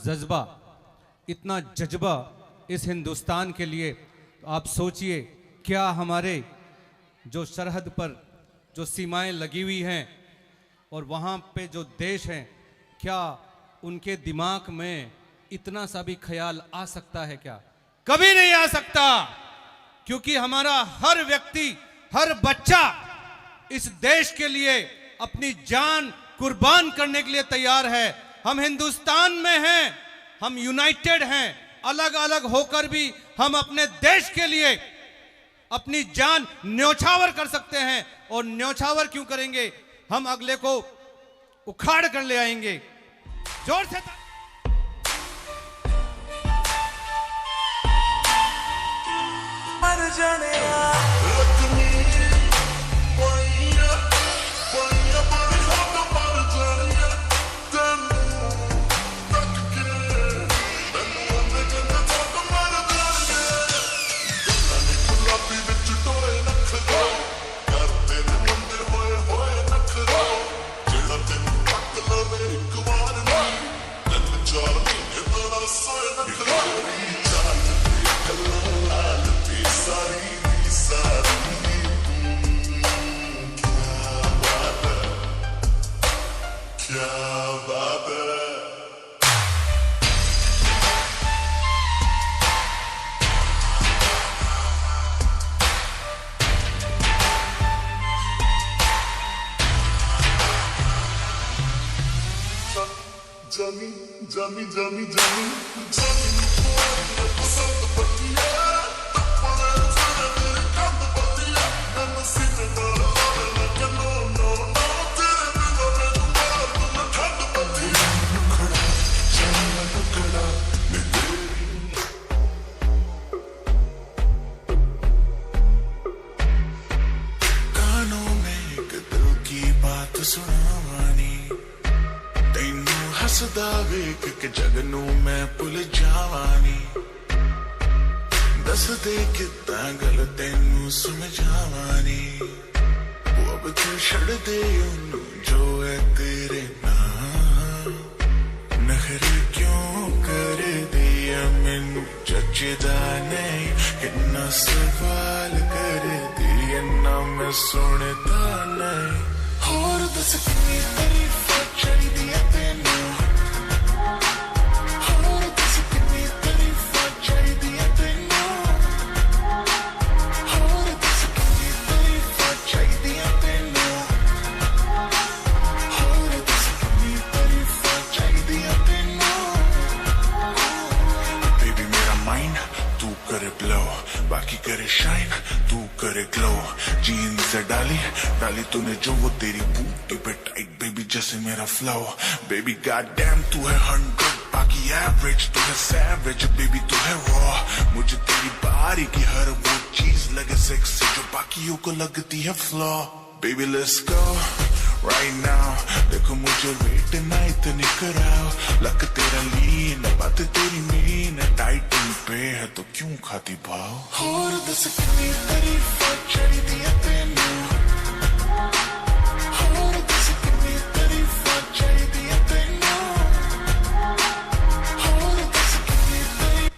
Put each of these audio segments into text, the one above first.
जज्बा, इतना जज्बा इस हिंदुस्तान के लिए। तो आप सोचिए क्या हमारे जो सरहद पर जो सीमाएं लगी हुई हैं और वहाँ पे जो देश हैं, क्या उनके दिमाग में इतना सा भी ख्याल आ सकता है क्या? कभी नहीं आ सकता, क्योंकि हमारा हर व्यक्ति, हर बच्चा इस देश के लिए अपनी जान कुर्बान करने के लिए तैयार है। हम हिंदुस्तान में हैं, हम यूनाइटेड हैं, अलग अलग होकर भी हम अपने देश के लिए अपनी जान न्योछावर कर सकते हैं। और न्योछावर क्यों करेंगे? हम अगले को उखाड़ कर ले आएंगे। जोर से मर जाने Jami, Jami, Jami, Jami, Jami, कानों में एक दिल की बात सुनावानी, तैनू हसदा वेख के जगनू मैं भुल जावानी। दस दे कितना गल तैनू समझावानी, वो अब तू छड़ दे उन्नू जो है तेरे नाम। नखरे क्यों कर दिया मैनू जचदा नहीं, कितना सवाल कर दिया ना मैं सुनता नहीं। और दस कितनी तारीफ चाहिदी है तैनू, और दस कितनी तारीफ चाहिदी है तैनू, और दस कितनी तारीफ चाहिदी है तैनू, और दस कितनी तारीफ चाहिदी है तैनू। बेबी मेरा माइंड तू करे ब्लो, बाकी करे शाइन तू करे ग्लो। जीन्स डाली डाली तूने जो वो तेरी बूटी पे टाइट, बेबी जैसे मेरा फ्लो। बेबी गॉडडैम तू है 100, बाकी एवरेज तू है सैवेज। बेबी तू है रॉ, मुझे तेरी बारी की हर वो चीज लगे सेक्सी जो बाकियों को लगती है flaw. Baby let's go right now, देखो मुझे वेट ना इतनी कराओ। लक तेरा लीन, बात तेरी मीन, टाइटन पे है तो क्यों खाती भाव। और दस कितनी तारीफ चाहिदी है तैनू, और दस कितनी तारीफ चाहिदी है तैनू, और दस कितनी तारीफ।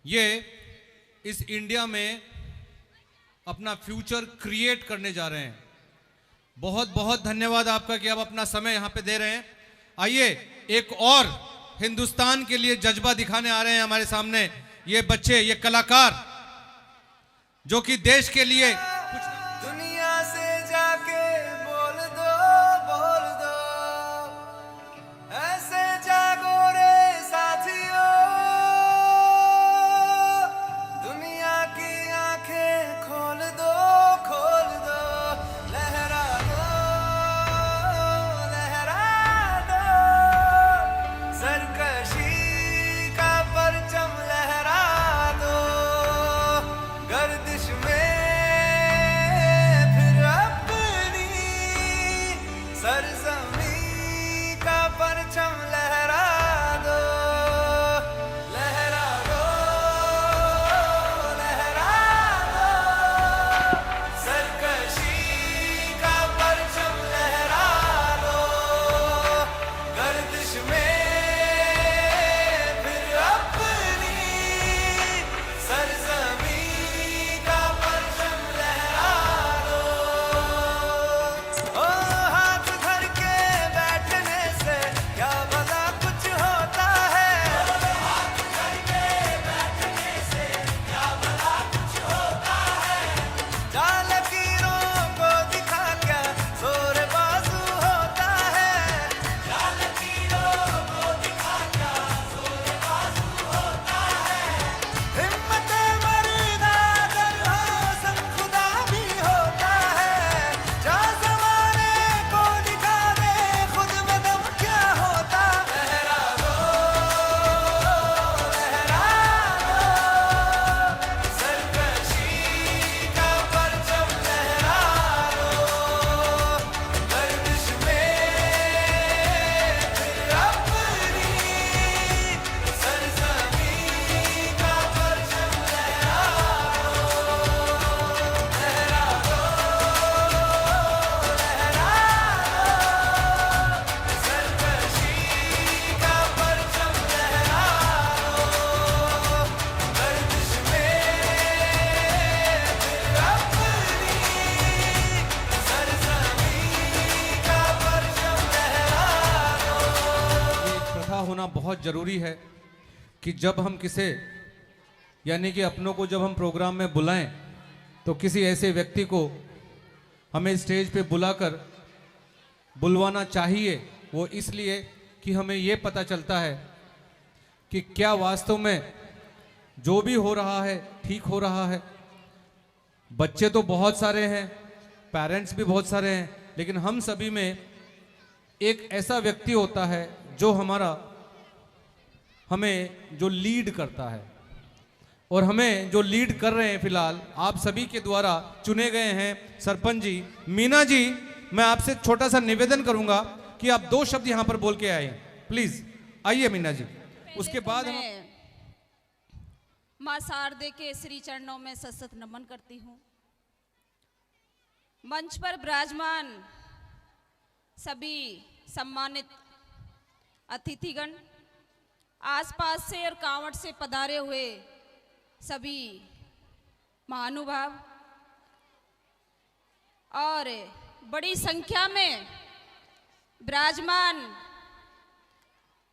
ये इस इंडिया में अपना फ्यूचर क्रिएट करने जा रहे हैं। बहुत बहुत धन्यवाद आपका कि आप अपना समय यहाँ पे दे रहे हैं। आइए एक और हिंदुस्तान के लिए जज्बा दिखाने आ रहे हैं हमारे सामने ये बच्चे, ये कलाकार जो कि देश के लिए दुनिया से जाके बोल दो ऐसे जागो रे साथियों, दुनिया की आंखें खोल दो लहरा दो सरकशी का परचम लहरा दो, गर्दिश में फिर अपनी सरजमी का परचम लहरा दो, लहरा दो सरकशी का परचम लहरा दो, गर्दिश में फिर अपनी सरजमी का परचम लहरा दो। ओ हाथ धर के बैठने से क्या भला कुछ होता है, हाथ धर के बैठने से क्या भला कुछ होता है, जाल लकीरों को दिखा क्या जोर बाजू होता है, जाल लकीरों को दिखा क्या जोर बाजू होता है, हिम्मत मर्दा अगर हो सब खुदा भी होता है, जा ज़माने को दिखा दे खुद में दम क्या होता, लहरा दो सरकशी का परचम लहरा दो, गर्दिश में फिर अपनी सरजमी का परचम लहरा सरकशी का परचम लहरा दो, गर्दिश में फिर अपनी सरजमी का परचम लहरा दो। ये प्रथा होना बहुत जरूरी है कि जब हम किसे यानी कि अपनों को जब हम प्रोग्राम में बुलाएं तो किसी ऐसे व्यक्ति को हमें स्टेज पे बुलाकर बुलवाना चाहिए। वो इसलिए कि हमें ये पता चलता है कि क्या वास्तव में जो भी हो रहा है ठीक हो रहा है। बच्चे तो बहुत सारे हैं, पेरेंट्स भी बहुत सारे हैं, लेकिन हम सभी में एक ऐसा व्यक्ति होता है जो हमें जो लीड करता है, और हमें जो लीड कर रहे हैं फिलहाल आप सभी के द्वारा चुने गए हैं सरपंच जी मीना जी। मैं आपसे छोटा सा निवेदन करूंगा कि आप 2 शब्द यहां पर बोल के आए, प्लीज आइए मीना जी। उसके बाद हम मैं मां शारदे के श्री चरणों में सशत नमन करती हूँ। मंच पर विराजमान सभी सम्मानित अतिथिगण, आसपास से और कांवड़ से पधारे हुए सभी महानुभाव और बड़ी संख्या में विराजमान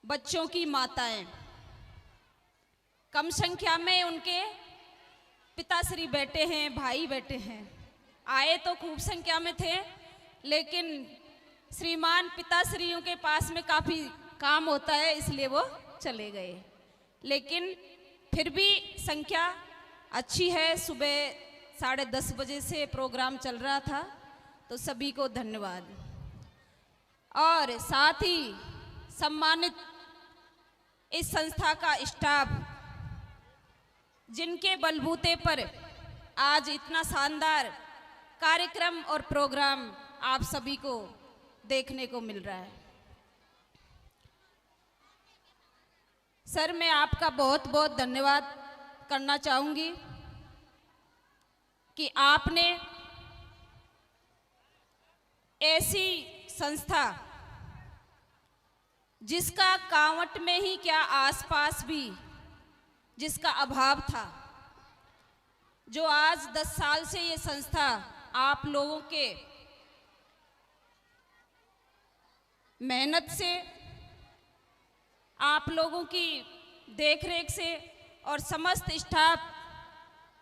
बच्चों की माताएं, कम संख्या में उनके पिताश्री बैठे हैं, भाई बैठे हैं। आए तो खूब संख्या में थे, लेकिन श्रीमान पिताश्रियों के पास में काफ़ी काम होता है इसलिए वो चले गए, लेकिन फिर भी संख्या अच्छी है। सुबह 10:30 बजे से प्रोग्राम चल रहा था, तो सभी को धन्यवाद। और साथ ही सम्मानित इस संस्था का स्टाफ, जिनके बलबूते पर आज इतना शानदार कार्यक्रम और प्रोग्राम आप सभी को देखने को मिल रहा है। सर, मैं आपका बहुत बहुत धन्यवाद करना चाहूँगी कि आपने ऐसी संस्था जिसका कांवट में ही क्या आसपास भी जिसका अभाव था, जो आज 10 साल से ये संस्था आप लोगों के मेहनत से, आप लोगों की देखरेख से और समस्त स्टाफ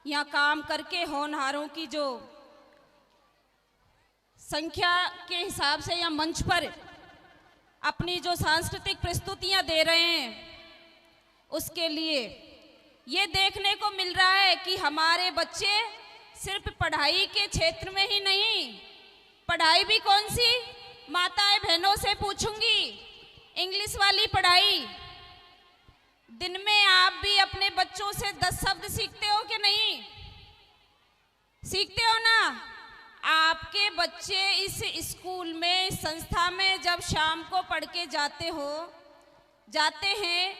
यहाँ काम करके होनहारों की जो संख्या के हिसाब से या मंच पर अपनी जो सांस्कृतिक प्रस्तुतियां दे रहे हैं, उसके लिए ये देखने को मिल रहा है कि हमारे बच्चे सिर्फ पढ़ाई के क्षेत्र में ही नहीं, पढ़ाई भी कौन सी, माताएं बहनों से पूछूंगी, इंग्लिश वाली पढ़ाई। दिन में आप भी अपने बच्चों से 10 शब्द सीखते हो कि नहीं? सीखते हो ना? आपके बच्चे इस स्कूल में, इस संस्था में जब शाम को पढ़ के जाते हैं,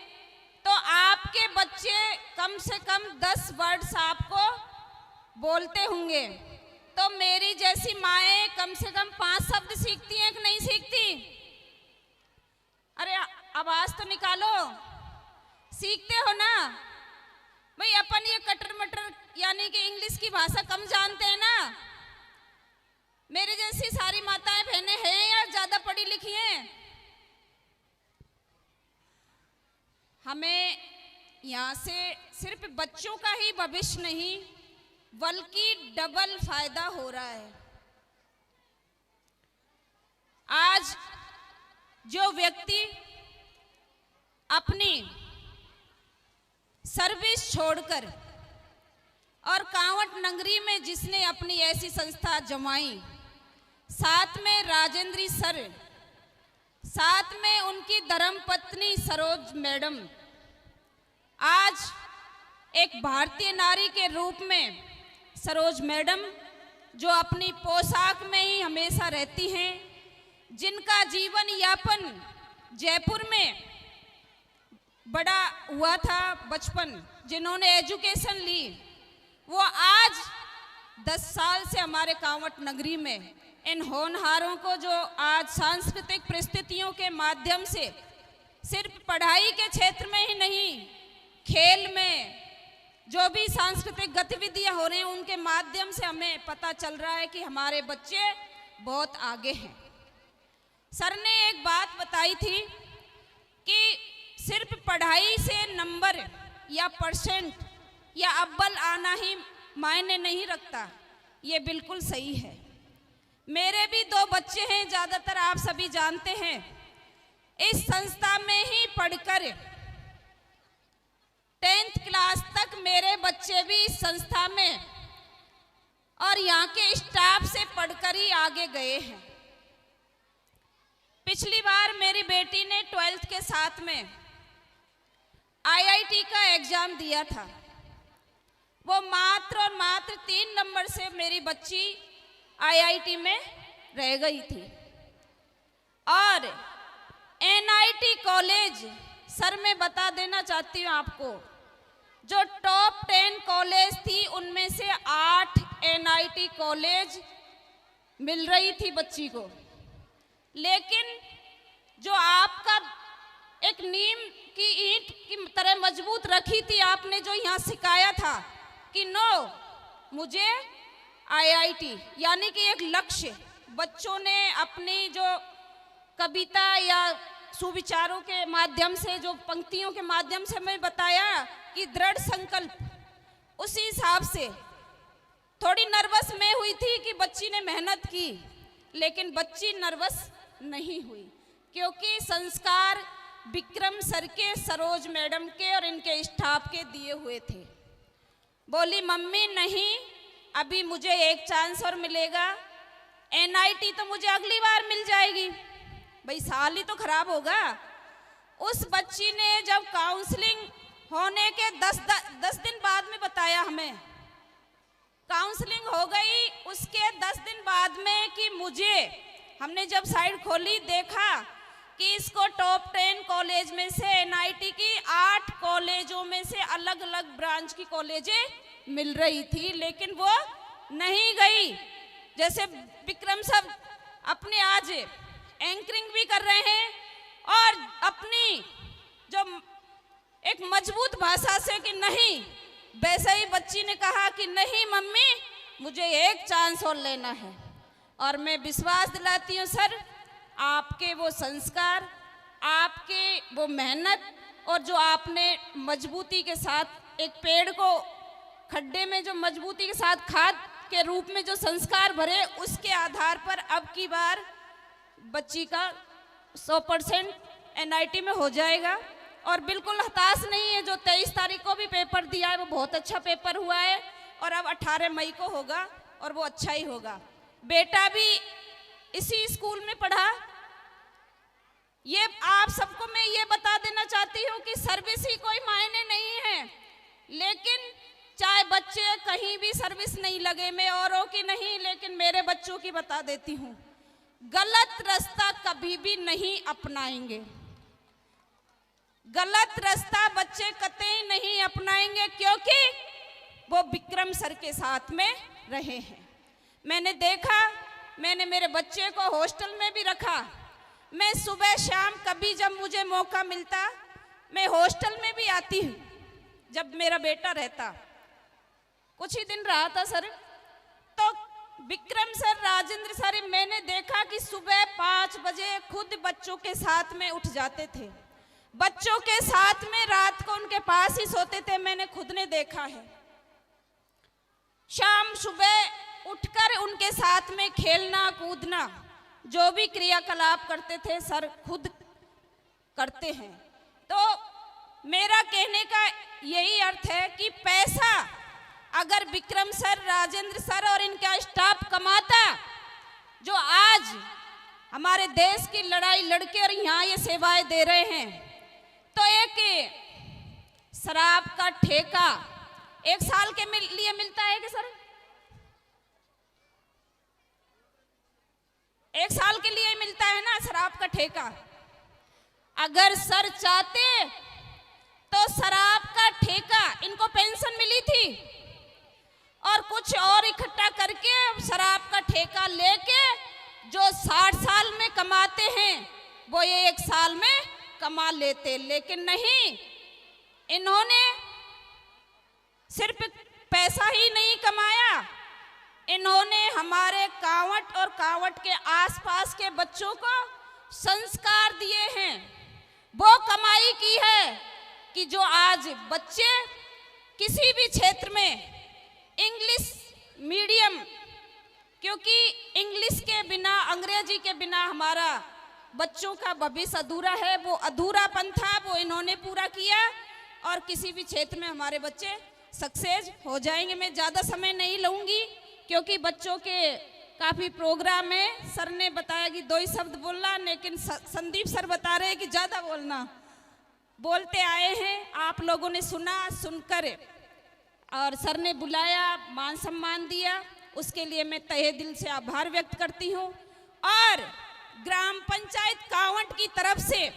तो आपके बच्चे कम से कम 10 वर्ड्स आपको बोलते होंगे। तो मेरी जैसी माएँ कम से कम 5 शब्द सीखती हैं कि नहीं सीखती? अरे आवाज तो निकालो, सीखते हो ना? भाई अपन ये कटर मटर यानी कि इंग्लिश की भाषा कम जानते हैं ना। मेरे जैसी सारी माताएं बहनें हैं या ज्यादा पढ़ी लिखी हैं? हमें यहाँ से सिर्फ बच्चों का ही भविष्य नहीं, बल्कि डबल फायदा हो रहा है। आज जो व्यक्ति अपनी सर्विस छोड़कर और कांवट नगरी में जिसने अपनी ऐसी संस्था जमाई, साथ में राजेंद्री सर, साथ में उनकी धर्मपत्नी सरोज मैडम, आज एक भारतीय नारी के रूप में सरोज मैडम जो अपनी पोशाक में ही हमेशा रहती हैं, जिनका जीवन यापन जयपुर में बड़ा हुआ था बचपन, जिन्होंने एजुकेशन ली, वो आज 10 साल से हमारे कांवट नगरी में इन होनहारों को जो आज सांस्कृतिक परिस्थितियों के माध्यम से सिर्फ पढ़ाई के क्षेत्र में ही नहीं, खेल में जो भी सांस्कृतिक गतिविधियां हो रही हैं, उनके माध्यम से हमें पता चल रहा है कि हमारे बच्चे बहुत आगे हैं। सर ने एक बात बताई थी कि सिर्फ पढ़ाई से नंबर या परसेंट या अव्वल आना ही मायने नहीं रखता। ये बिल्कुल सही है। मेरे भी 2 बच्चे हैं, ज़्यादातर आप सभी जानते हैं। इस संस्था में ही पढ़कर 10th क्लास तक मेरे बच्चे भी इस संस्था में और यहाँ के स्टाफ से पढ़कर ही आगे गए हैं। पिछली बार मेरी बेटी ने 12th के साथ में IIT का एग्जाम दिया था। वो मात्र और मात्र 3 नंबर से मेरी बच्ची IIT में रह गई थी। और NIT कॉलेज, सर मैं बता देना चाहती हूँ आपको, जो टॉप 10 कॉलेज थी उनमें से 8 NIT कॉलेज मिल रही थी बच्ची को। लेकिन जो आपका एक नीम की ईंट की तरह मजबूत रखी थी, आपने जो यहाँ सिखाया था कि नो मुझे IIT यानी कि एक लक्ष्य, बच्चों ने अपनी जो कविता या सुविचारों के माध्यम से, जो पंक्तियों के माध्यम से हमें बताया कि दृढ़ संकल्प, उसी हिसाब से थोड़ी नर्वस मैं हुई थी कि बच्ची ने मेहनत की, लेकिन बच्ची नर्वस नहीं हुई क्योंकि संस्कार विक्रम सर के, सरोज मैडम के और इनके स्टाफ के दिए हुए थे। बोली मम्मी नहीं, अभी मुझे एक चांस और मिलेगा, NIT तो मुझे अगली बार मिल जाएगी, भाई साल ही तो खराब होगा। उस बच्ची ने जब काउंसलिंग होने के 10 दिन बाद में बताया, हमें काउंसलिंग हो गई उसके 10 दिन बाद में कि मुझे, हमने जब साइड खोली देखा कि इसको टॉप 10 कॉलेज में से NIT की 8 कॉलेजों में से अलग अलग ब्रांच की कॉलेजें मिल रही थी, लेकिन वो नहीं गई। जैसे विक्रम साहब अपने आज एंकरिंग भी कर रहे हैं और अपनी जो एक मजबूत भाषा से कि नहीं, वैसे ही बच्ची ने कहा कि नहीं मम्मी, मुझे एक चांस और लेना है। और मैं विश्वास दिलाती हूँ सर, आपके वो संस्कार, आपके वो मेहनत, और जो आपने मजबूती के साथ एक पेड़ को खड्डे में जो मजबूती के साथ खाद के रूप में जो संस्कार भरे, उसके आधार पर अब की बार बच्ची का 100% NIT में हो जाएगा। और बिल्कुल हताश नहीं है, जो 23 तारीख को भी पेपर दिया है वो बहुत अच्छा पेपर हुआ है, और अब 18 मई को होगा और वो अच्छा ही होगा। बेटा भी इसी स्कूल में पढ़ा। ये आप सबको मैं ये बता देना चाहती हूँ कि सर्विस ही कोई मायने नहीं है, लेकिन चाहे बच्चे कहीं भी सर्विस नहीं लगे, मैं औरों की नहीं लेकिन मेरे बच्चों की बता देती हूँ, गलत रास्ता कभी भी नहीं अपनाएंगे। गलत रास्ता बच्चे कतई नहीं अपनाएंगे, क्योंकि वो विक्रम सर के साथ में रहे हैं। मैंने देखा, मैंने मेरे बच्चे को हॉस्टल में भी रखा। मैं सुबह शाम कभी जब मुझे मौका मिलता मैं हॉस्टल में भी आती हूँ, जब मेरा बेटा रहता। कुछ ही दिन रहा था सर, तो विक्रम सर, राजेंद्र सर, मैंने देखा कि सुबह 5 बजे खुद बच्चों के साथ में उठ जाते थे, बच्चों के साथ में रात को उनके पास ही सोते थे। मैंने खुद ने देखा है। शाम सुबह उठकर उनके साथ में खेलना कूदना, जो भी क्रियाकलाप करते थे सर खुद करते हैं। तो मेरा कहने का यही अर्थ है कि पैसा अगर विक्रम सर, राजेंद्र सर और इनका स्टाफ कमाता, जो आज हमारे देश की लड़ाई लड़के और यहाँ ये सेवाएं दे रहे हैं, तो एक शराब का ठेका 1 साल के लिए मिलता है कि सर? 1 साल के लिए मिलता है ना शराब का ठेका। अगर सर चाहते तो शराब का ठेका, इनको पेंशन मिली थी, और कुछ और इकट्ठा करके शराब का ठेका लेके जो 60 साल में कमाते हैं वो ये 1 साल में कमा लेते। लेकिन नहीं, इन्होंने सिर्फ पैसा ही नहीं कमाया, इन्होंने हमारे कांवट और कांवट के आसपास के बच्चों को संस्कार दिए हैं। वो कमाई की है कि जो आज बच्चे किसी भी क्षेत्र में इंग्लिश मीडियम, क्योंकि इंग्लिश के बिना, अंग्रेजी के बिना हमारा बच्चों का भविष्य अधूरा है, वो अधूरापन था, वो इन्होंने पूरा किया, और किसी भी क्षेत्र में हमारे बच्चे सक्सेस हो जाएंगे। मैं ज़्यादा समय नहीं लूँगी, क्योंकि बच्चों के काफ़ी प्रोग्राम है। सर ने बताया कि 2 ही शब्द बोलना, लेकिन संदीप सर बता रहे हैं कि ज़्यादा बोलना। बोलते आए हैं, आप लोगों ने सुना, सुनकर और सर ने बुलाया, मान सम्मान दिया, उसके लिए मैं तहे दिल से आभार व्यक्त करती हूँ। और ग्राम पंचायत कांवट की तरफ से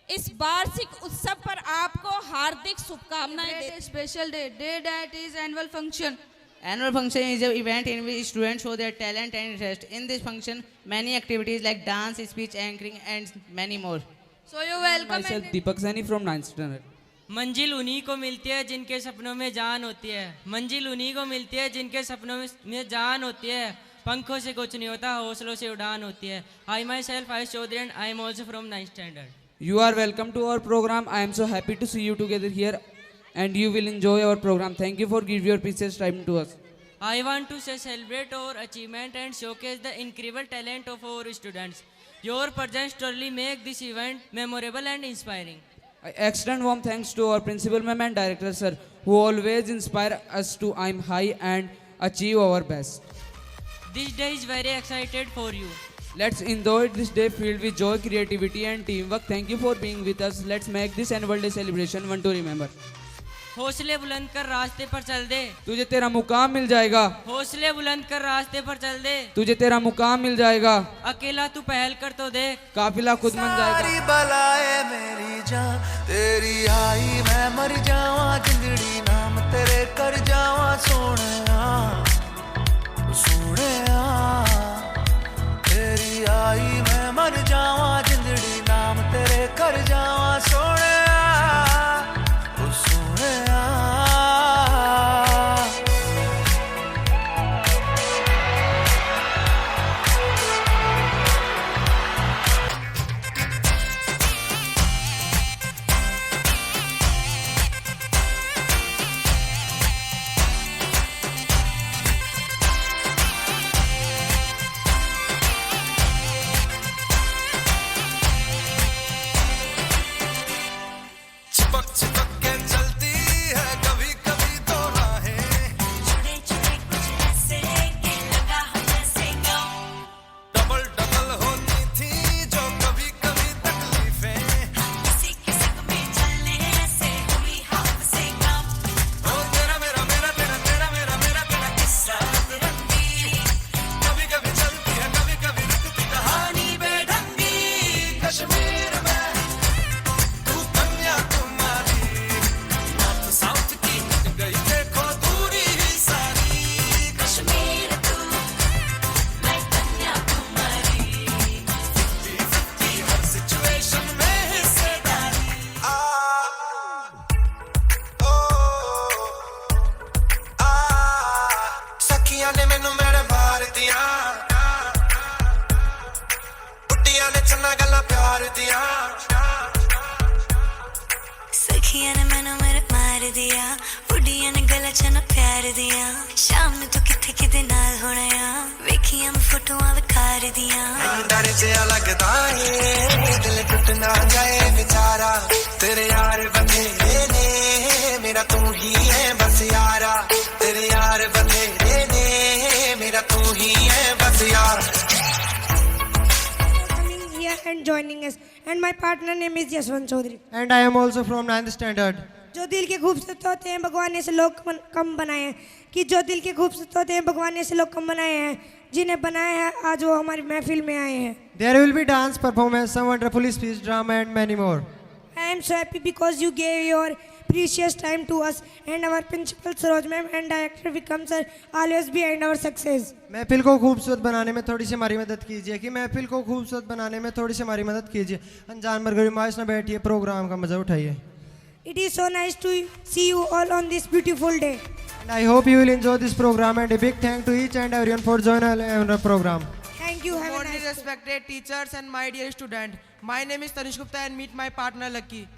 इस वार्षिक उत्सव पर आपको हार्दिक शुभकामनाएं देती हूं। Special day that is annual function. Annual function is an event in which students show their talent and interest. In this function, many activities like dance, speech, anchoring, and many more. So you welcome. Myself Deepak Saini from 9th standard. मंजिल उन्हीं को मिलती है जिनके सपनों में जान होती है। मंजिल उन्हीं को मिलती है जिनके सपनों में जान होती है। पंखों से कुछ नहीं होता, हौसलों से उड़ान होती है। I myself, I Chaudhary, and I am also from 9th standard. You are welcome to our program. I am so happy to see you together here, and you will enjoy our program. Thank you for giving your precious time to us. I want to celebrate our achievement and showcase the incredible talent of our students. Your presence truly make this event memorable and inspiring. I extend warm thanks to our principal ma'am and director sir, who always inspire us to aim high and achieve our best. This day is very excited for you. Let's enjoy this day filled with joy, creativity and teamwork. Thank you for being with us. Let's make this annual day celebration one to remember. हौसले बुलंद कर रास्ते पर चल दे, तुझे तेरा मुकाम मिल जाएगा। हौसले बुलंद कर रास्ते पर चल दे, तुझे तेरा मुकाम मिल जाएगा। अकेला तू पहल कर तो देख, काफिला खुद बन जाएगा। सारी बलाए मेरी जान तेरी आई, मैं मर जावा जिंदड़ी नाम तेरे कर जावा सोहणिया सोहणिया। तेरी आई मैं मर जावा जिंदड़ी नाम तेरे कर जावा सोहणिया दिया सखिया ने मैनू मेरे मार दिया उड़िया ने गला चना प्यार दिया शाम में तो किथे किदे नाल होना आ वेखिया मैं फोटोआं विखार दिया डर से लगदा है दिल टूट ना जाए बेचारा तेरे यार बथेरे ने मेरा तू ही है बस यारा तेरे यार बथेरे ने मेरा तू ही है बस यार Here and joining us, and my partner name is Jaswant Chaudhary. And I am also from 9th standard. जो दिल के खूबसूरत होते हैं भगवान ने ऐसे लोग कम बनाए हैं कि जो दिल के खूबसूरत होते हैं भगवान ने ऐसे लोग कम बनाए हैं जिन्हें बनाया है आज वो हमारी महफिल में आए हैं. There will be dance, performance, some wonderful speech, drama and many more. I am so happy because you gave your precious time to us and our principal Saroj ma'am and director Vikram sir always behind our success. महफिल को खूबसूरत बनाने में थोड़ी सी हमारी मदद कीजिए कि महफिल को खूबसूरत बनाने में थोड़ी सी हमारी मदद कीजिए. अनजान मरगरीमाइश न बैठिए, प्रोग्राम का मजा उठाइए. It is so nice to see you all on this beautiful day. And I hope you will enjoy this program and a big thank to each and everyone for joining our program. Thank you. Have a Morning, nice day. respected teachers and my dear student. My name is Tanish Gupta and meet my partner Lucky.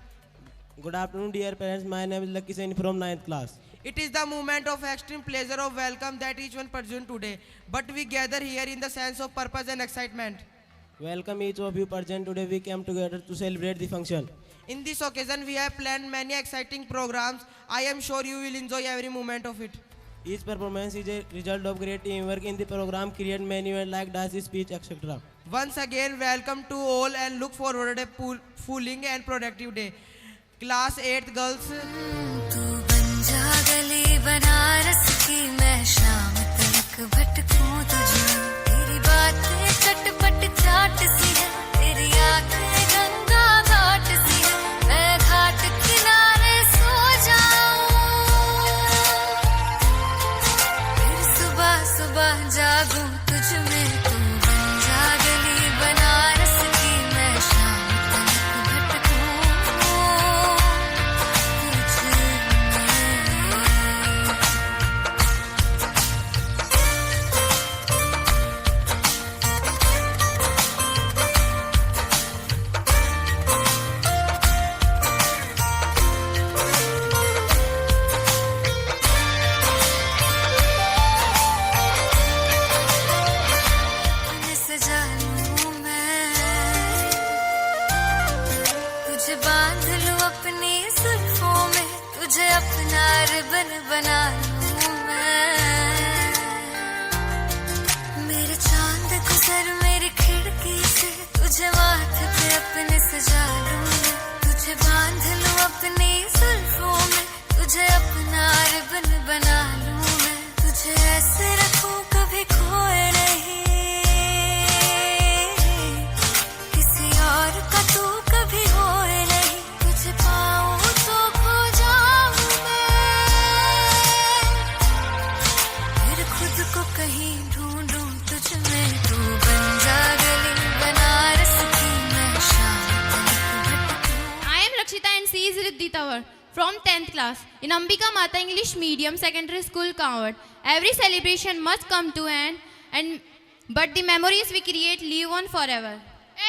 Good afternoon, dear parents. My name is Lucky Saini from 9th class. It is the moment of extreme pleasure of welcome that each one present today. But we gather here in the sense of purpose and excitement. Welcome each of you present today. We came together to celebrate the function. In this occasion, we have planned many exciting programs. I am sure you will enjoy every moment of it. Each performance is a result of great teamwork in the program. Create many events like dance, speech, etc. Once again, welcome to all and look forward to a fulfilling and productive day. Class 8th girls. तू बन जा गली बनारस की मैं शाम तक भटकूं तुझे तेरी बातें चटपट चाट सी है तेरी आंखें गंगा घाट सी है मैं घाट किनारे सो जाऊं फिर सुबह सुबह जागूं तुझ में तू बन जा गली बनारस की मैं शाम तक भटकूं सजा लूं मैं तुझे बांध लूं अपनी जुल्फों में तुझे अपना रिबन बना लूं मैं मेरे चांद गुजर मेरी खिड़की से तुझे माथे पे अपने सजा लूं मैं तुझे बांध लूं अपनी जुल्फों में तुझे अपना रिबन बना लूं मैं तुझे ऐसे रखूं कभी खोए नहीं किसी और का तू कभी होए नहीं तुझे पाऊं तो खो जाऊं मैं फिर खुद को कहीं ढूंढूं तुझ में तू बन जा गली बनारस की मैं शाम तक भटकूं. I am Lakshita and she is Riddhi Tawar from 10th class in Ambika Mata English Medium Secondary School, Kanwad. Every celebration must come to an end, but the memories we create live on forever.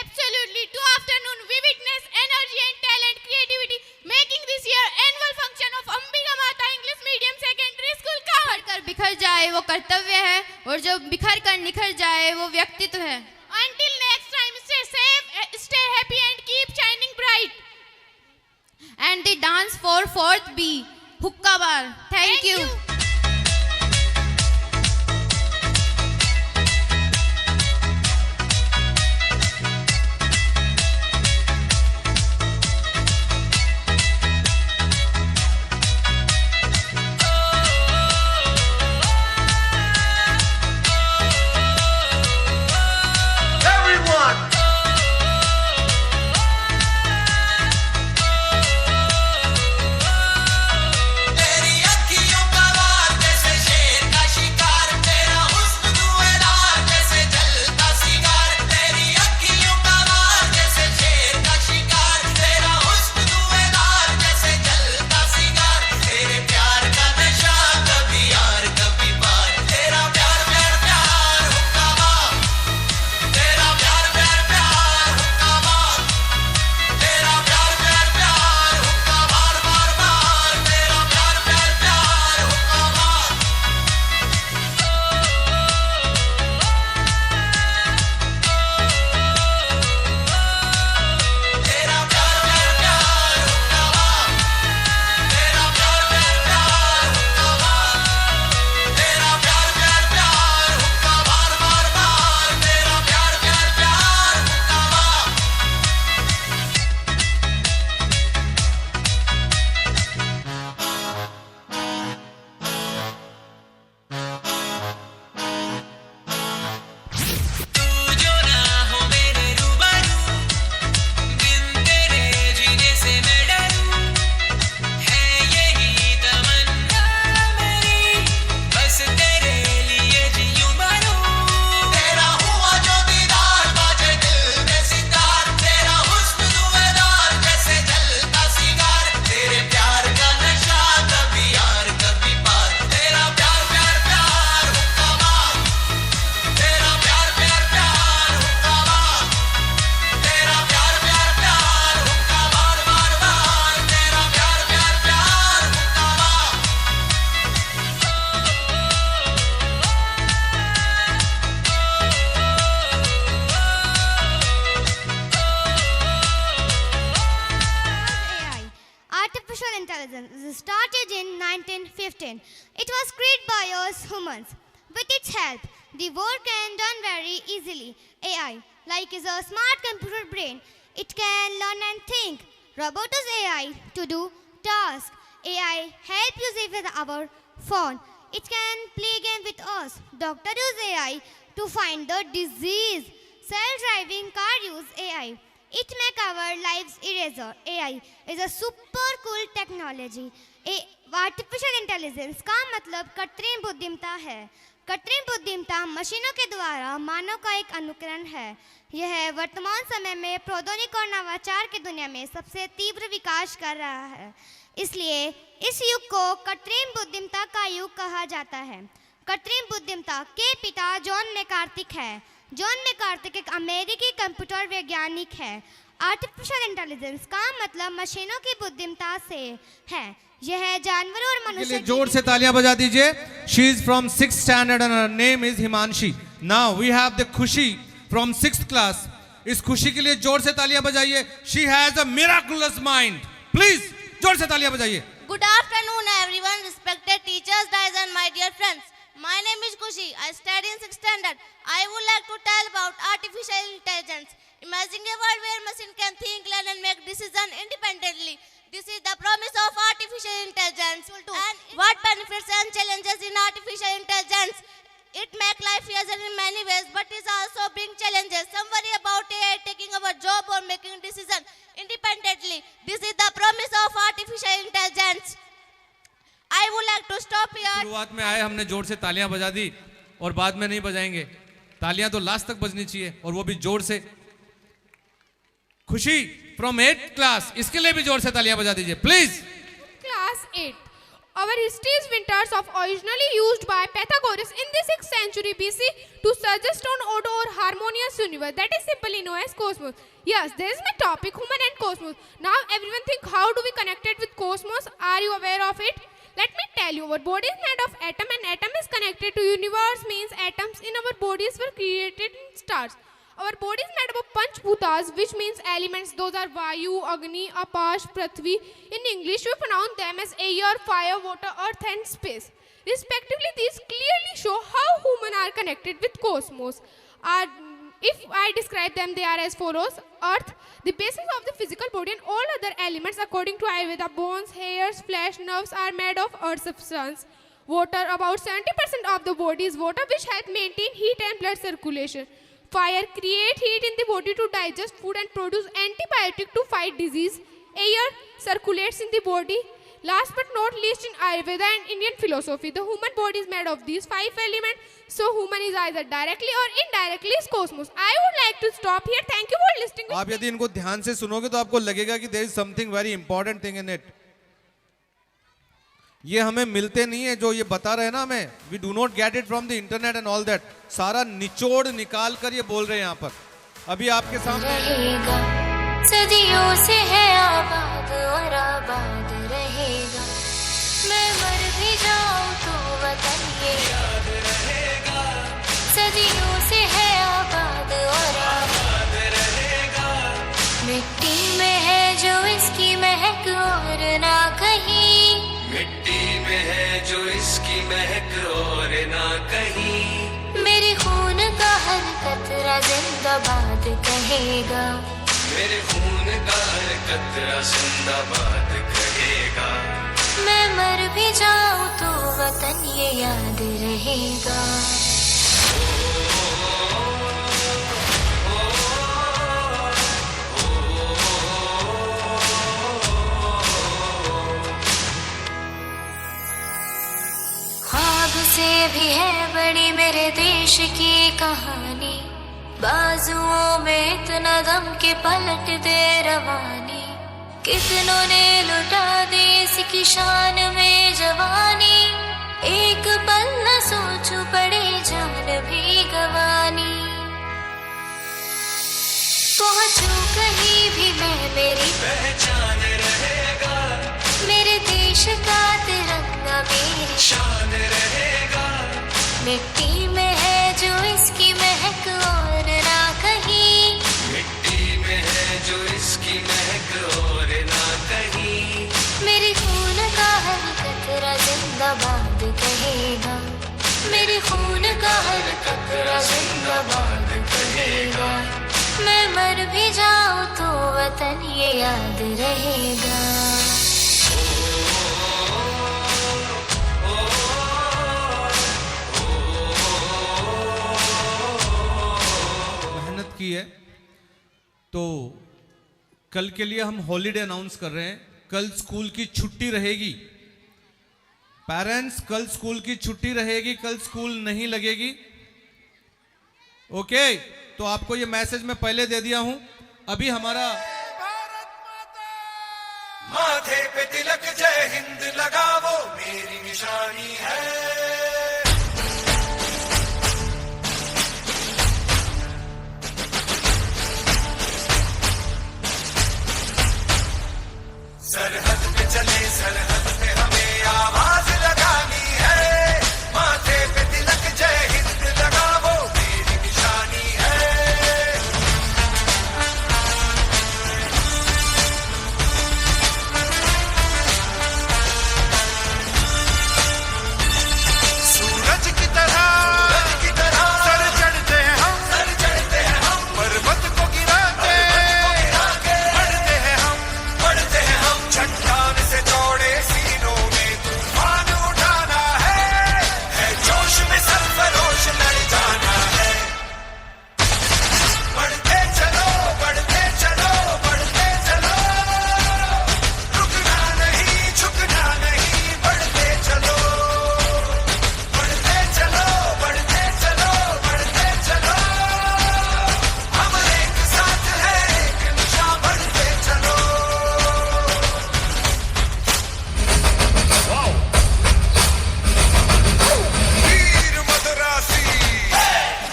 Absolutely. Two afternoon we witness energy and talent, creativity, making this year annual function of Ambika Mata English Medium Secondary School, Kanwad. कर बिखर जाए वो कर्तव्य है और जो बिखर कर निखर जाए वो व्यक्तित्व है. Until next time, stay safe, stay happy and keep shining bright. And the dance for 4th B, Hukka Bar. Thank you. Everyone तेरी अखियों का brain. It was created by us humans. With its help, the work can done very easily. AI, like is a smart computer brain. It can learn and think. Robot is AI to do tasks. AI help use with our phone. It can play game with us. Doctor use AI to find the disease. Self-driving car use AI. It make our lives easier. AI is a super cool technology. Artificial intelligence का मतलब कृत्रिम बुद्धिमत्ता है. कृत्रिम बुद्धिमत्ता मशीनों के द्वारा मानव का एक अनुकरण है. यह वर्तमान समय में प्रौद्योगिकी और नवाचार की दुनिया में सबसे तीव्र विकास कर रहा है. इसलिए इस युग को कृत्रिम बुद्धिमत्ता का युग कहा जाता है. कृत्रिम बुद्धिमत्ता के पिता जॉन मैकार्थिक है. जॉन मैकार्थिक एक अमेरिकी कंप्यूटर वैज्ञानिक है. आर्टिफिशियल इंटेलिजेंस का मतलब मशीनों की बुद्धिमत्ता से है. यह जानवरों और मनुष्यों के जोर से तालियां बजा दीजिए. She is from 6th standard and her name is Himanshi. Now we have the Khushi from 6th class. इस खुशी के लिए जोर से तालियां बजाइए. She has a miraculous mind. Please जोर से तालियां बजाइए. Good afternoon everyone, respected teachers, guys and my dear friends. My name is Kushi. I study in 6th standard. I would like to tell about artificial intelligence. Imagine a world where machine can think, learn and make decisions independently. This is the promise of artificial intelligence. And what benefits and challenges in artificial intelligence? It makes life easier in many ways, but it also brings challenges. Some worry about AI taking our job or making decisions independently. This is the promise of artificial intelligence. I would like to stop here. शुरुआत में आए हमने जोर से तालियां बजा दी और बाद में नहीं बजाएंगे. तालियां तो लास्ट तक बजनी चाहिए और वो भी जोर से. खुशी फ्रॉम 8th क्लास, इसके लिए भी जोर से तालियां बजा दीजिए please. Class 8. Our history is winters of originally used by Pythagoras in the 6th century BC to suggest an order or harmonious universe that is simply known as cosmos. Yes, this is my topic, human and cosmos. Now everyone think, how do we connect it with cosmos? Are you aware of it? Let me tell you, our body is made of atom and atom is connected to universe, means atoms in our bodies were created in stars. Our body is made up of Panchbhutas, which means elements. Those are Vayu, Agni, Apash, Prithvi. In English, we pronounce them as air, fire, water, earth and space. Respectively, these clearly show how humans are connected with cosmos. If I describe them, they are as follows. Earth, the basis of the physical body, and all other elements according to Ayurveda, bones, hairs, flesh, nerves are made of earth substance. Water, about 70% of the body is water, which helps maintain heat and blood circulation. Fire, create heat in the body to digest food and produce antibiotic to fight disease. Air, circulates in the body. Last but not least, in Ayurveda and Indian philosophy, the human body is made of these 5 elements. So human is either directly or indirectly is cosmos. I would like to stop here. Thank you for listening. आप यदि इनको ध्यान से सुनोगे तो आपको लगेगा कि there is something very important thing in it. ये हमें मिलते नहीं है जो ये बता रहे हैं ना हमें. We do not get it from the internet and all that. सारा निचोड़ निकाल कर ये बोल रहे हैं यहाँ पर. अभी आपके सामने सदियों से है आबाद और आबाद रहेगा. मैं मर भी जाऊं तो वतन ये याद रहेगा. सदियों से है आबाद और आबाद रहेगा. मिट्टी में है जो इसकी महक और ना कहीं. मिट्टी में है जो इसकी महक और ना कहीं. मेरे खून का हर कतरा जिंदाबाद कहेगा. मेरे खून का हर कतरा जिंदाबाद कहेगा. मैं मर भी जाऊं तो वतन ये याद रहेगा. ख्वाब से भी है बड़ी मेरे देश की कहानी. बाजुओं में इतना दम के पलट दे रवानी. कितनों ने लुटा दी इसकी शान में जवानी. एक पल न सोचूं पड़े जान भी गवानी. पहुंचूं कहीं भी मैं मेरी पहचान रहेगा. मेरे देश का तिरंगा मेरी शान रहेगा. मिट्टी में है जो इसकी महक और ना कहीं. मिट्टी में है जो इसकी महक और ना कहीं. मेरे खून का हर कतरा जिंदाबाद मेरे खून का हर कतरा जिंदाबाद कहेगा। मैं मर भी जाऊं तो वतन ये याद रहेगा। मेहनत की है तो कल के लिए हम हॉलीडे अनाउंस कर रहे हैं। कल स्कूल की छुट्टी रहेगी। पेरेंट्स, कल स्कूल की छुट्टी रहेगी, कल स्कूल नहीं लगेगी। ओके, तो आपको ये मैसेज मैं पहले दे दिया हूं। अभी हमारा माथे पे तिलक जय हिंद लगावो मेरी निशानी है। सरहद पे चले, सरहद पे हमें आवाज लगानी है। माथे पे तिलक जय हिंद लगावो मेरी निशानी है। सूरज की तरह सर चढ़ते हैं हम, सर चढ़ते हैं हम। पर्वत को गिराते बढ़ते हैं हम, बढ़ते हैं हम। चट्टान से चौड़े सीनों में तूफान उठाना है जोश में सरफरोश लड़ जाना है। बढ़ते चलो, बढ़ते चलो, बढ़ते चलो। रुकना नहीं, झुकना नहीं, बढ़ते चलो। बढ़ते चलो, बढ़ते चलो, बढ़ते चलो। हम एक साथ हैं, एक निशान, बढ़ते चलो। वीर मदरासी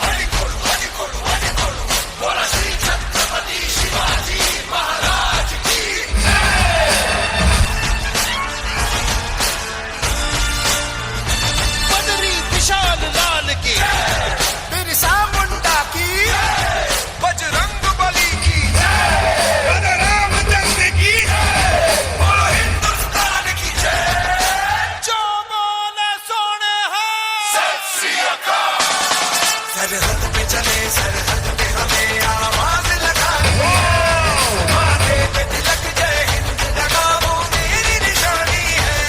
हरिकोल, हरिकोल, हरिकोल। बोला श्री छत्रपति शिवाजी महाराज की। बदरी विशाल लाल की, बिरसा मुंडा की, बजरंग बली की, बलराम चंद्र की, बोलो हिंदुस्तान की जय। जो बोले सोने हाथ सत श्री अकाल। सरहद पे चले, सरहद पे हमें आवाज लगानी है। माथे पे तिलक जय हिंद लगावो मेरी निशानी है।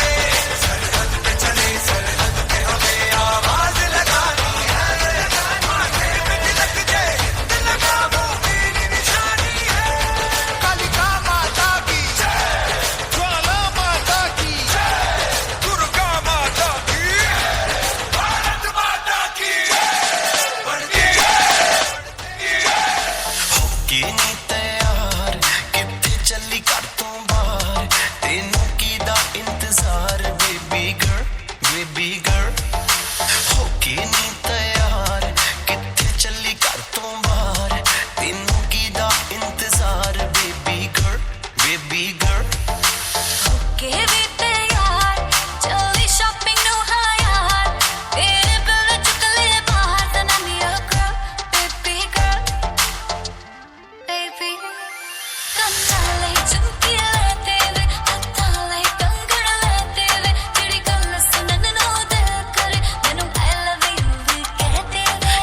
सरहद पे चले, सरहद पे हमें आवाज लगानी है। माथे पे तिलक जय हिंद लगावो मेरी निशानी है। कालिका माता की जय, ज्वाला माता की जय, दुर्गा माता की, भारत माता की जय। बढ़ती होके नी तैयार किथे चली कर तू बाहर। तेनू की दा इंतजार बेबी गर्ल, बेबी गर्ल। होके नी तैयार किथे चली कर तू बाहर। तेनू की दा इंतजार बेबी गर्ल, बेबी गर्ल। के भी तैयार चली शॉपिंग नो हायार। तेरे बिल चुक ले बाहर then I'm your girl, baby girl, baby। कंनाले झुमकी लेते वे, हत्थाले कंगड़ लेते वे। चिड़ी गल सुनन नो दिल करे, मैनू I love you भी कहते वे।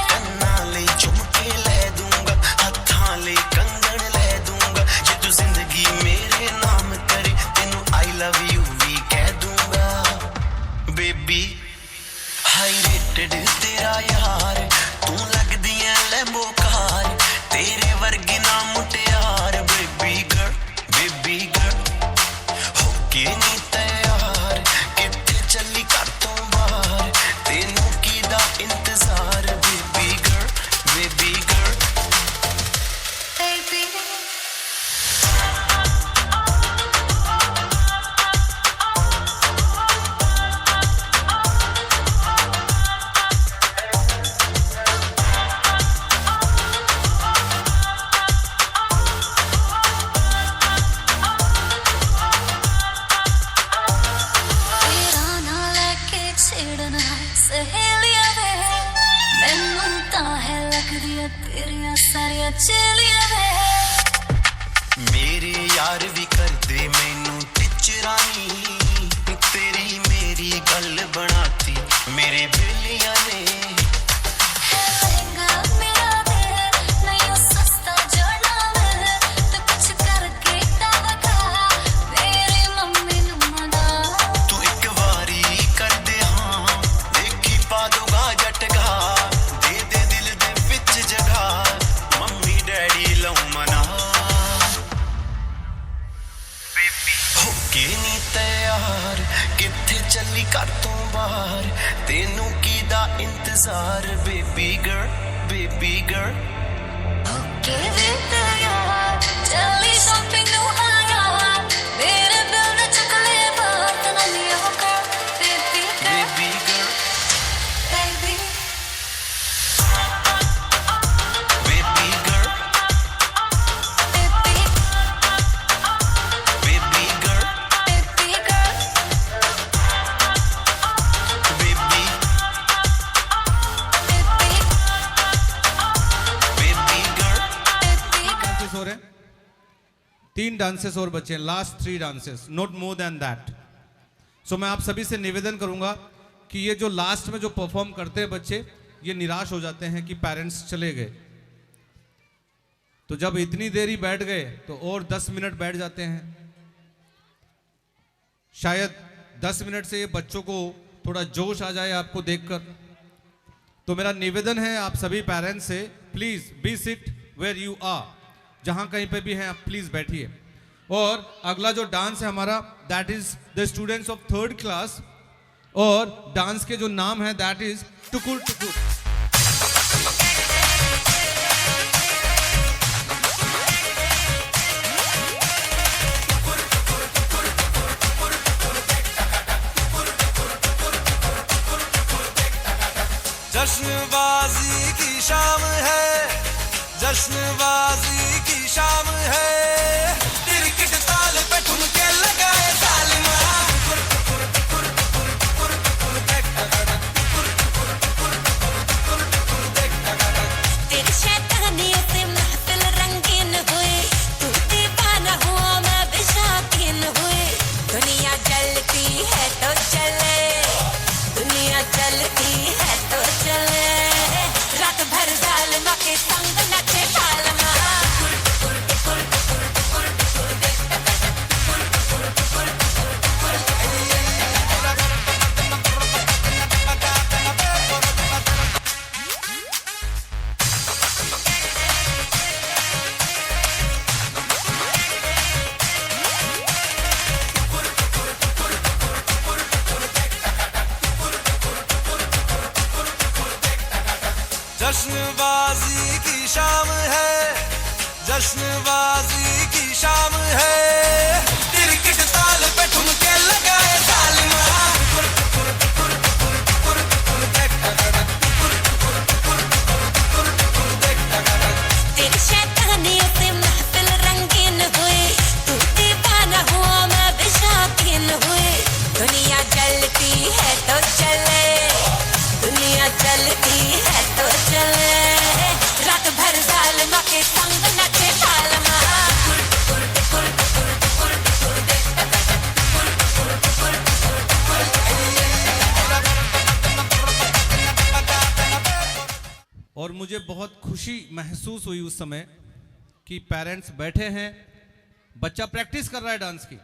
नाले झुमके ले दूंगा, हत्थां ले कंगन ले दूंगा। जे तू जिंदगी मेरे नाम करे, तेनू आई लव यू भी कह दूंगा। बेबी हाई रेटेड तेरा यार, तू लगदी है लैम्बो कार। तेरे वर्गी ना मुटियार बेबी गर्ल, बेबी गर्ल। होके नी तैयार किथे चली कर तू बाहर। तेनू की दा इंतजार baby girl, baby girl. Baby, तेरा ना लेके छेड़ना सहेलिया वे। मैनू तां है लगदियां तेरियां सारियां चेलियां वे। मेरे यार भी कर दे मैनू टिचरानी। तेरी मेरी तेरी गल बनाती मेरे बिल्लियां ने चली कर तू बाहर तेनू की दा इंतजार बेबी गर्ल ओके बेटा यार चली शॉपिंग नु आया मेरे बिल न चकले बात ना लियो कर बेबी गर्ल बेबी हो रहे हैं, 3 डांसेस और बचे हैं, last 3 dances, not more than that. So मैं आप सभी से निवेदन करूंगा कि ये जो लास्ट में जो परफॉर्म करते हैं बच्चे, ये निराश हो जाते हैं कि पेरेंट्स चले गए, तो जब इतनी देर ही बैठ गए तो और 10 मिनट बैठ जाते हैं। शायद 10 मिनट से ये बच्चों को थोड़ा जोश आ जाए आपको देखकर। तो मेरा निवेदन है आप सभी पेरेंट्स से, please be sit where you are, जहां कहीं पे भी हैं आप प्लीज बैठिए। और अगला जो डांस है हमारा, that is the students of 3rd class, और डांस के जो नाम है दैट इज टुकुर टुकुर। जश्नबाजी की शाम है, जश्नबाजी की शाम है, क्रिकेट ताल पे ठुमके लगाए तालिमा। तेरी शैतानियों से महफिल रंगीन हुई, तू दीवाना हुआ मैं भी शौकीन हुई। दुनिया जलती है तो चले, दुनिया जलती है तो चले, रात भर जालिमा के संग नचे तालमा। जश्नबाजी की शाम है, जश्नबाजी की शाम है, क्रिकेट ताल पे ठुमके लगाए तालिमा। तेरी शैतानियों से महफिल रंगीन हुई, तू दीवाना हुआ मैं भी शौकीन हुई। दुनिया जलती है तो चले, दुनिया जलती है तो चले, रात भर जालिमा के संग नचे तालमा। और मुझे बहुत खुशी महसूस हुई उस समय कि पेरेंट्स बैठे हैं, बच्चा प्रैक्टिस कर रहा है डांस की।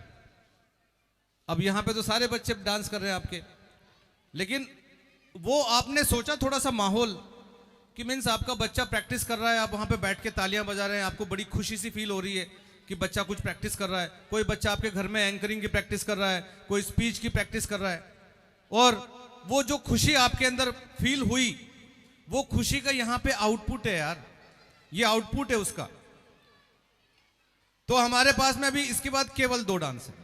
अब यहाँ पे तो सारे बच्चे डांस कर रहे हैं आपके, लेकिन वो आपने सोचा थोड़ा सा माहौल कि मीन्स आपका बच्चा प्रैक्टिस कर रहा है, आप वहाँ पे बैठ के तालियां बजा रहे हैं, आपको बड़ी खुशी सी फील हो रही है कि बच्चा कुछ प्रैक्टिस कर रहा है। कोई बच्चा आपके घर में एंकरिंग की प्रैक्टिस कर रहा है, कोई स्पीच की प्रैक्टिस कर रहा है, और वो जो खुशी आपके अंदर फील हुई, वो खुशी का यहाँ पे आउटपुट है यार, ये आउटपुट है उसका। तो हमारे पास में अभी इसके बाद केवल 2 डांस है।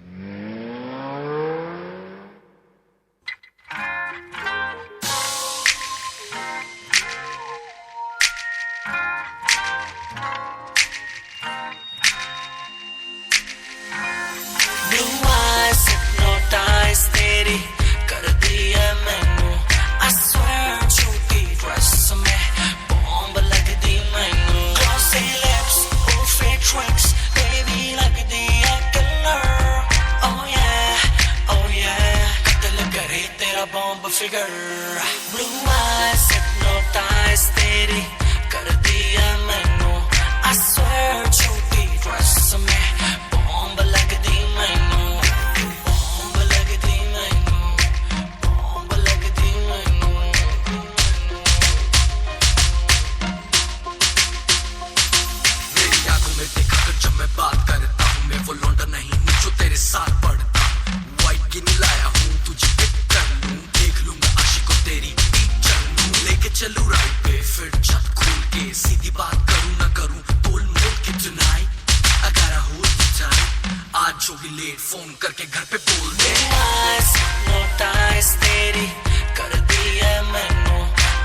तेरी कर दी है मैनू, I swear झूठी ड्रेस में बॉम्ब लगदी मैनू। Glossy lips, full fake drinks, baby लगदी है killer। Blue eyes hypnotize तेरी कर दिया मैनू I swear छोटी ड्रेस में बॉम्ब लगदी मैनू बॉम्ब लगदी मैनू बॉम्ब लगदी मैनू मेरी आंखों में देखा कर जब मैं बात करता हूँ मैं वो लौंडा नहीं हूँ जो तेरे साथ पढ़ता वाइट की नहीं लाया हूँ तुझे पिक कर लूँ देख लूँगा आशिकों तेरी टीचर लूँ लेके चलूँ राइट पे फिर छत खोल के सीधी बात करूँ ना करूँ बोल मोल के tonight I gotta hold you tight आज जो भी लेट फोन करके घर पे बोल दे hypnotize तेरी कर दिया मैनू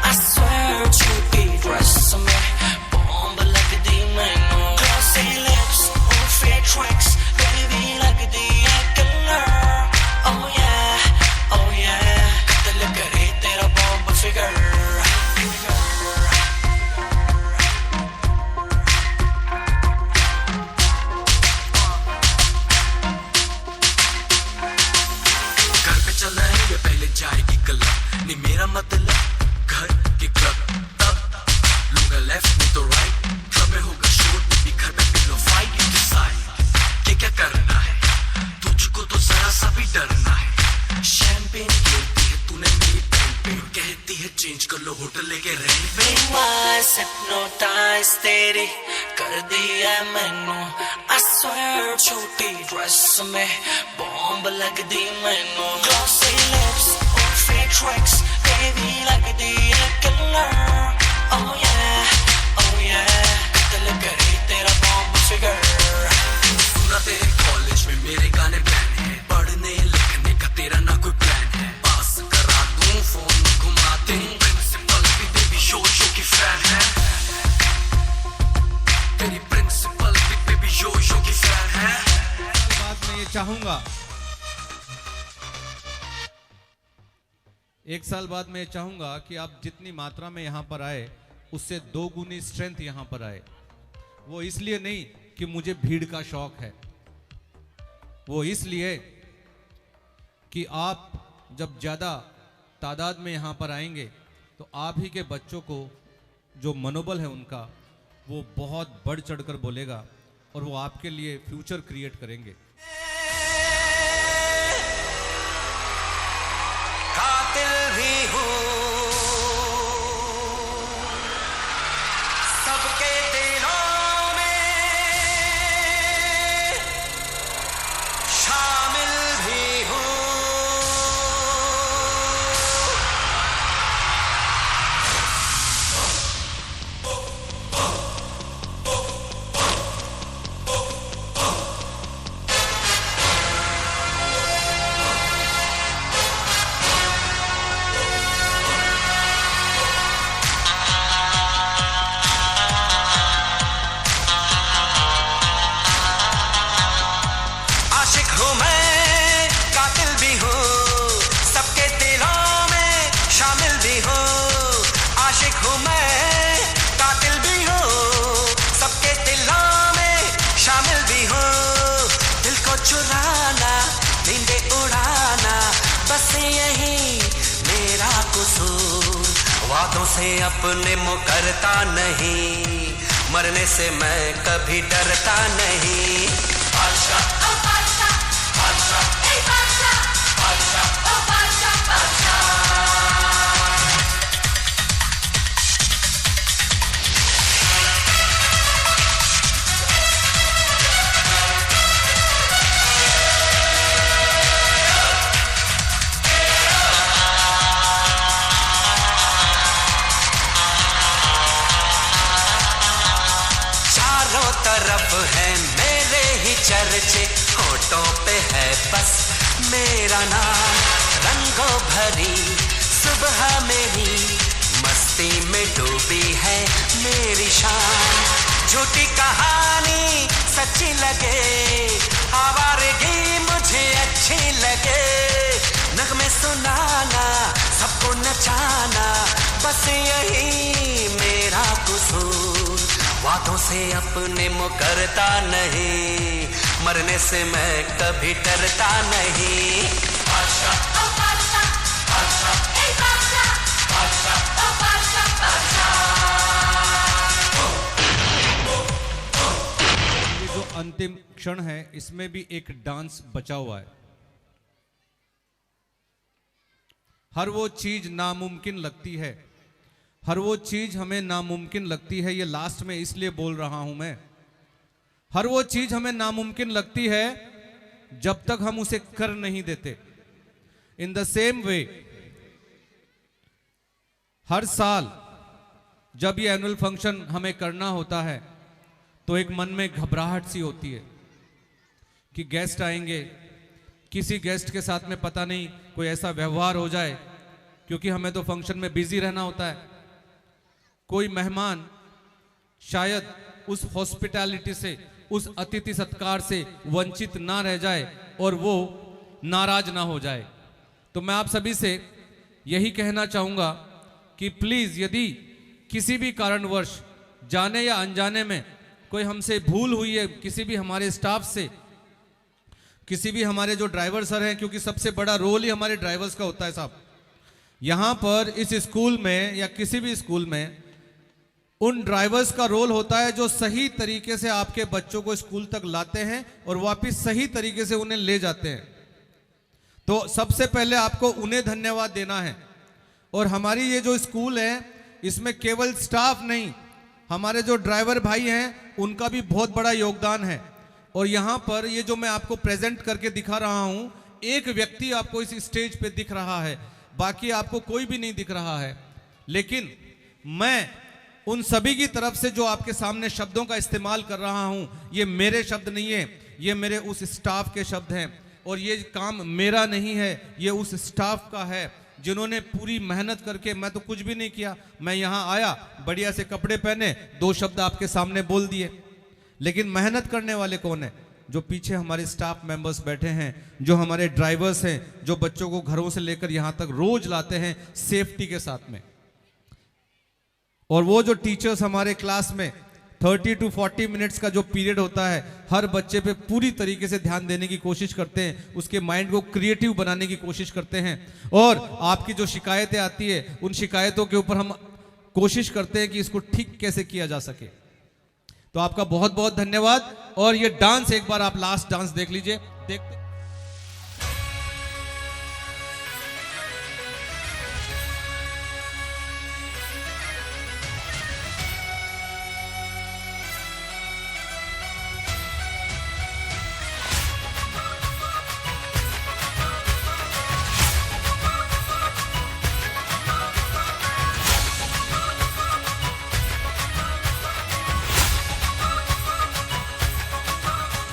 I swear छोटी ड्रेस में बॉम्ब लगदी मैनू glossy lips और fake tricks baby लगदी है killer oh yeah कत्ल करे तेरा बॉम्ब फिगर जाएगी क्लब नहीं मेरा मतलब घर के क्लब तब लूंगा लेफ्ट नहीं तो राइट क्लब में होगा शोर भी घर में पिलो फाइट यू डिसाइड क्या करना है तुझको तो जरा सा भी डरना है शैंपेन गिरती है तूने मेरी पेन पे कहती है चेंज कर लो होटल लेके रेंट पे hypnotize तेरी कर दिया मैनू I swear छोटी ड्रेस में बॉम्ब लगदी मैनू glossy lips और fake tricks baby लगदी है killer oh yeah कत्ल करे तेरा बॉम्ब फिगर सुना तेरे कॉलेज में मेरे गाने बैन है पढ़ने लिखने का तेरा ना कोई प्लान है पास करा दूं फोन घुमाते प्रिंसिपल भी बेबी शो की फैन है तेरी प्रिंसिपल भी बेबी शो की फैन है बात मैं ये चाहूंगा एक साल बाद मैं ये चाहूंगा कि आप जितनी मात्रा में यहाँ पर आए उससे 2 गुनी स्ट्रेंथ यहाँ पर आए वो इसलिए नहीं कि मुझे भीड़ का शौक है वो इसलिए कि आप जब ज़्यादा तादाद में यहाँ पर आएंगे तो आप ही के बच्चों को जो मनोबल है उनका वो बहुत बढ़ चढ़कर बोलेगा और वो आपके लिए फ्यूचर क्रिएट करेंगे कातिल भी हूँ सबके दिलों में शामिल भी हूँ चुराना नींदे उड़ाना बस यही मेरा कसूर वादों से अपने मुकरता नहीं मरने से मैं कभी डरता नहीं बादशाह ओ बादशाह बादशाह ए बादशाह बादशाह ओ बादशाह बादशाह तरफ है मेरे ही चर्चे होठों पे है बस मेरा नाम रंगों भरी सुबह मेरी मस्ती में डूबी है मेरी शान झूठी कहानी सच्ची लगे आवारगी मुझे अच्छी लगे नगमे सुनाना सबको नचाना बस यही मेरा कसूर वादों से अपने मुकरता नहीं मरने से मैं कभी डरता नहीं बादशाह ओ बादशाह बादशाह ए बादशाह अंतिम क्षण है, इसमें भी एक डांस बचा हुआ है। हर वो चीज नामुमकिन लगती है, हर वो चीज हमें नामुमकिन लगती है। ये लास्ट में इसलिए बोल रहा हूं मैं, हर वो चीज हमें नामुमकिन लगती है जब तक हम उसे कर नहीं देते। इन द सेम वे, हर साल जब ये एनुअल फंक्शन हमें करना होता है तो एक मन में घबराहट सी होती है कि गेस्ट आएंगे, किसी गेस्ट के साथ में पता नहीं कोई ऐसा व्यवहार हो जाए, क्योंकि हमें तो फंक्शन में बिजी रहना होता है। कोई मेहमान शायद उस हॉस्पिटैलिटी से, उस अतिथि सत्कार से वंचित ना रह जाए और वो नाराज ना हो जाए। तो मैं आप सभी से यही कहना चाहूंगा कि प्लीज, यदि किसी भी कारणवश जाने या अनजाने में कोई हमसे भूल हुई है, किसी भी हमारे स्टाफ से, किसी भी हमारे जो ड्राइवर सर हैं, क्योंकि सबसे बड़ा रोल ही हमारे ड्राइवर्स का होता है साहब। यहां पर इस स्कूल में या किसी भी स्कूल में उन ड्राइवर्स का रोल होता है जो सही तरीके से आपके बच्चों को स्कूल तक लाते हैं और वापस सही तरीके से उन्हें ले जाते हैं। तो सबसे पहले आपको उन्हें धन्यवाद देना है। और हमारी ये जो स्कूल है, इसमें केवल स्टाफ नहीं, हमारे जो ड्राइवर भाई हैं उनका भी बहुत बड़ा योगदान है। और यहाँ पर ये जो मैं आपको प्रेजेंट करके दिखा रहा हूँ, एक व्यक्ति आपको इस स्टेज पे दिख रहा है, बाकी आपको कोई भी नहीं दिख रहा है। लेकिन मैं उन सभी की तरफ से जो आपके सामने शब्दों का इस्तेमाल कर रहा हूँ, ये मेरे शब्द नहीं है, ये मेरे उस स्टाफ के शब्द हैं। और ये काम मेरा नहीं है, ये उस स्टाफ का है जिन्होंने पूरी मेहनत करके, मैं तो कुछ भी नहीं किया, मैं यहाँ आया, बढ़िया से कपड़े पहने, 2 शब्द आपके सामने बोल दिए। लेकिन मेहनत करने वाले कौन है? जो पीछे हमारे स्टाफ मेंबर्स बैठे हैं, जो हमारे ड्राइवर्स हैं, जो बच्चों को घरों से लेकर यहाँ तक रोज लाते हैं सेफ्टी के साथ में। और वो जो टीचर्स हमारे क्लास में 30 to 40 मिनट्स का जो पीरियड होता है, हर बच्चे पे पूरी तरीके से ध्यान देने की कोशिश करते हैं, उसके माइंड को क्रिएटिव बनाने की कोशिश करते हैं। और आपकी जो शिकायतें आती है, उन शिकायतों के ऊपर हम कोशिश करते हैं कि इसको ठीक कैसे किया जा सके। तो आपका बहुत बहुत धन्यवाद। और ये डांस एक बार आप लास्ट डांस देख लीजिए। देखते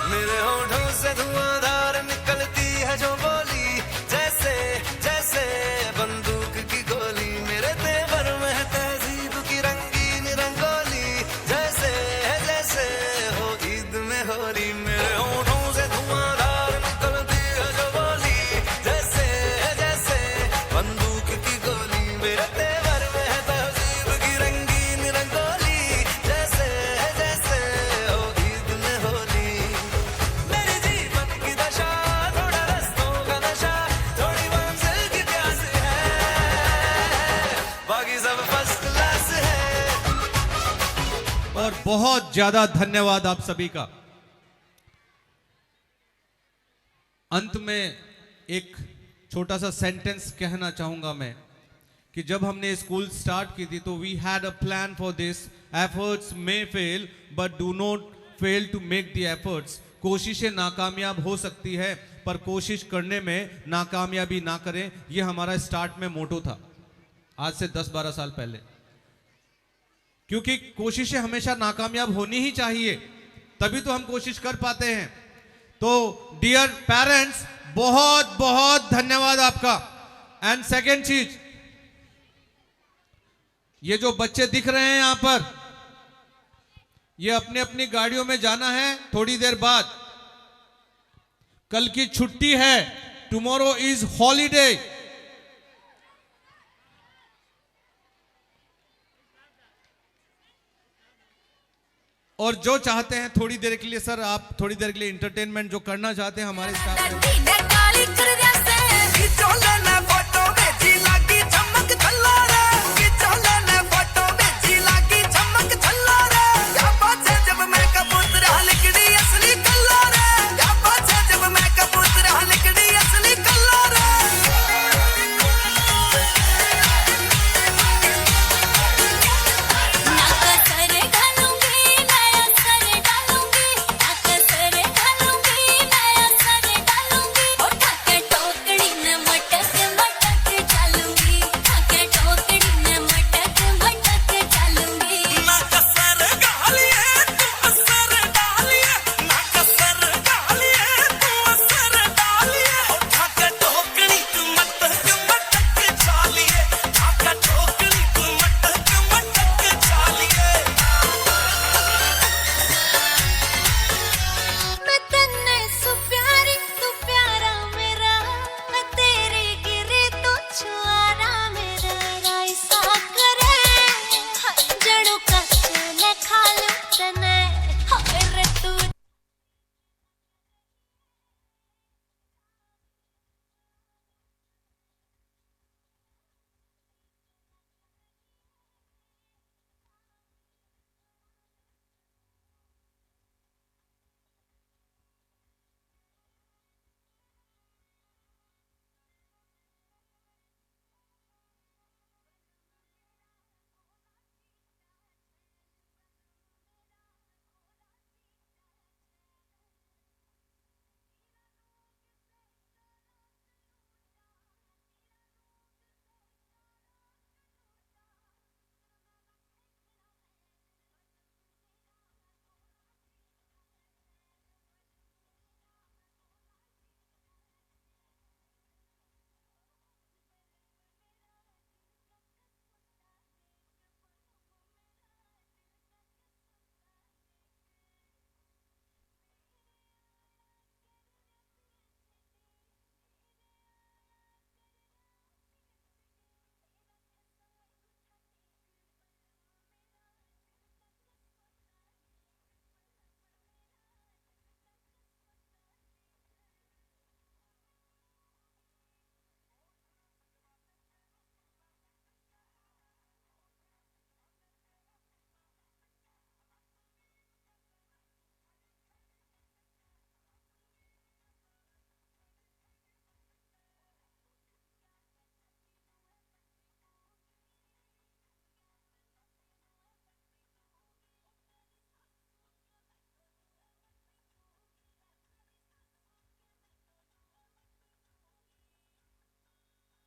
मेरे होठों से धुआंधार निकलती है जो बोली, जैसे जैसे बंदूक की गोली। मेरे तेवर में है तहजीब की रंगीन रंगोली, जैसे जैसे हो ईद में होली। मेरे होठों से धुआंधार निकलती है जो बोली, जैसे जैसे बंदूक की गोली। मेरे तेवर में है तहजीब की रंगीन रंगोली, जैसे जैसे हो ईद में होली। मेरी जीवन की दशा, थोड़ा रस्तों का नशा, थोड़ी मंजिल की प्यास है, बाकी सब फर्स्ट क्लास है। और बहुत ज्यादा धन्यवाद आप सभी का। अंत में एक छोटा सा सेंटेंस कहना चाहूंगा मैं कि जब हमने स्कूल स्टार्ट की थी तो we had a plan for this. Efforts may fail but do not fail to make the efforts. कोशिशें नाकामयाब हो सकती है, पर कोशिश करने में नाकामयाबी ना करें, ये हमारा स्टार्ट में मोटो था आज से 10-12 साल पहले। क्योंकि कोशिशें हमेशा नाकामयाब होनी ही चाहिए, तभी तो हम कोशिश कर पाते हैं। तो डियर पेरेंट्स, बहुत बहुत धन्यवाद आपका। एंड सेकेंड चीज, ये जो बच्चे दिख रहे हैं यहां पर, ये अपने अपनी गाड़ियों में जाना है थोड़ी देर बाद। कल की छुट्टी है, टुमारो इज हॉलीडे। और जो चाहते हैं थोड़ी देर के लिए, सर आप थोड़ी देर के लिए इंटरटेनमेंट जो करना चाहते हैं हमारे स्टाफ